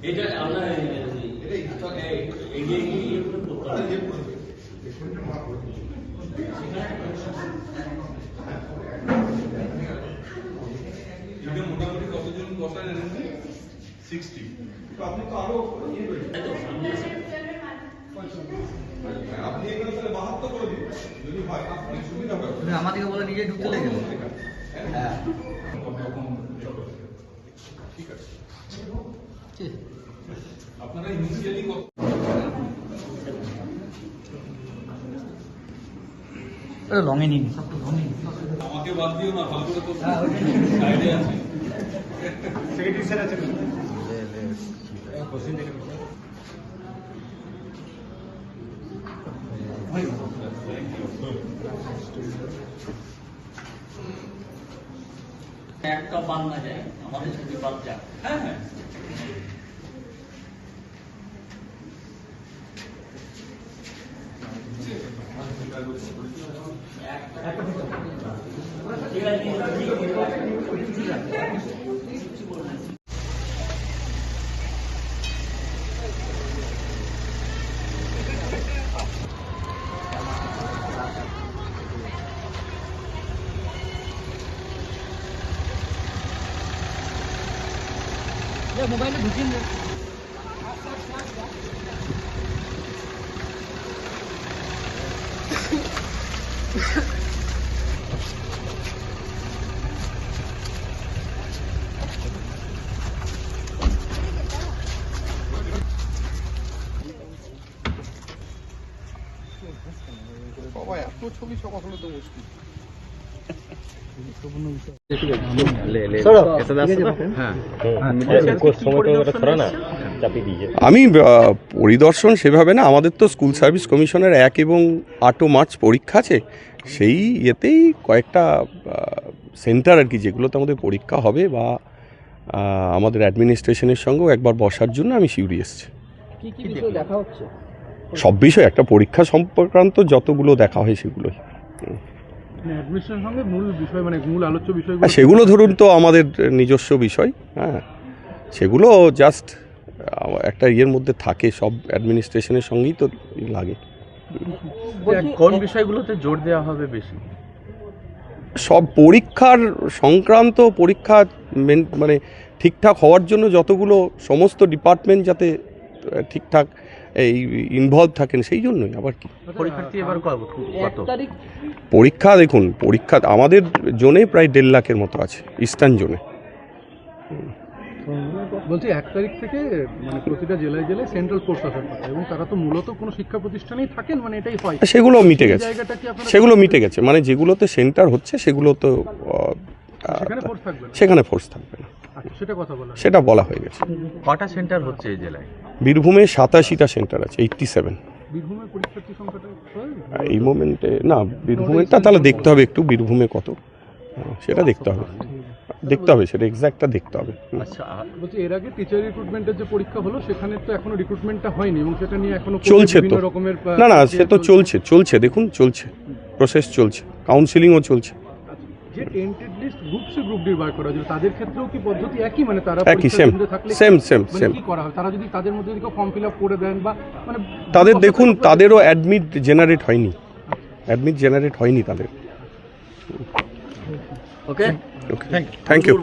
এটা আমরা মোটামুটি কতজন বসা জানেন? 60। তো আপনি তো আরো আপনি এখানে তাহলে 72 করে দিন যদি হয়, আপনি সুবিধা হবে। তুমি আমাদেরকে বলে নিজে ঢুকতে লেগে গেল। হ্যাঁ ঠিক আছে, আপনারা ইনিশিয়ালি লঙে নিন, আমাকে বাদ দিও না, ভালো করে তো সাইডে আছে। সেক্রেটারি স্যার আছেন। একটা পান না যায় আমাদের সাথে বাচ্চা। হ্যাঁ হ্যাঁ মোবাইলে ঢুকিয়ে দেন। বাবা এত ছবি সব হলো তো মুশকিল। আমি পরিদর্শন সেভাবে না, আমাদের তো স্কুল সার্ভিস কমিশনের 1 এবং 8 মার্চ পরীক্ষা আছে, সেই ইয়েতেই কয়েকটা সেন্টার আর কি, যেগুলোতে আমাদের পরীক্ষা হবে বা আমাদের অ্যাডমিনিস্ট্রেশনের সঙ্গেও একবার বসার জন্য আমি শিউরি এসেছি। দেখা হচ্ছে সব বিষয়, একটা পরীক্ষা সম্পর্কান্ত যতগুলো দেখা হয় সেগুলোই। মূল বিষয় মানে মূল আলোচ্য বিষয় সেগুলো ধরুন তো আমাদের নিজস্ব বিষয়, হ্যাঁ, সেগুলো জাস্ট একটা ইয়ের মধ্যে থাকে, সব অ্যাডমিনিস্ট্রেশনের সঙ্গেই তো লাগে। কোন বিষয়গুলোতে জোর দেওয়া হবে বেশি? সব পরীক্ষার সংক্রান্ত, পরীক্ষা মানে ঠিকঠাক হওয়ার জন্য যতগুলো সমস্ত ডিপার্টমেন্ট যাতে ঠিকঠাক এই ইনভলভ থাকেন, সেই জন্যই। আবার কি পরীক্ষার্থী এবার পরীক্ষা, দেখুন পরীক্ষা আমাদের জোনে প্রায় 1.5 লাখের মতো আছে, ইস্টার্ন জোনে। বলছি 1 তারিখ থেকে মানে প্রতিটা জেলায় জেলায় সেন্ট্রাল ফোর্স আসার কথা, এবং তারা তো মূলত কোনো শিক্ষা প্রতিষ্ঠানেই থাকেন, মানে এটাই হয়। সেগুলো মিটে গেছে, সেগুলো মিটে গেছে, মানে যেগুলোতে সেন্টার হচ্ছে সেগুলো তো সেখানে ফোর্স থাকবে না, সেটা বলা হয়ে গেছে। কটা সেন্টার হচ্ছে এই জেলায়? বীরভূমে 87টা সেন্টার আছে, 87। বীরভূমের পরীক্ষার্থী সংখ্যাটা এই মোমেন্টে না, বীরভূমেরটা তাহলে দেখতে হবে একটু, বীরভূমে কত সেটা দেখতে হবে, সেটা এক্সাক্টটা দেখতে হবে। আচ্ছা, বলছি এর আগে টিচার রিক্রুটমেন্টের যে পরীক্ষা হলো সেখানে তো এখনো রিক্রুটমেন্টটা হয়নি, এবং সেটা নিয়ে এখনো চলছে তো। না সে তো চলছে, দেখুন চলছে, প্রসেস চলছে, কাউন্সিলিংও চলছে। যে tainted list group C group D বার করা যায়, তাদের ক্ষেত্রেও কি পদ্ধতি একই, মানে তারা একই সেম কি করা হয়? তারা যদি তাদের মধ্যে যদি ফর্ম ফিল আপ করে দেন বা মানে তাদের, দেখুন তাদেরও অ্যাডমিট জেনারেট হয়নি তাদের। ওকে, থ্যাংক ইউ।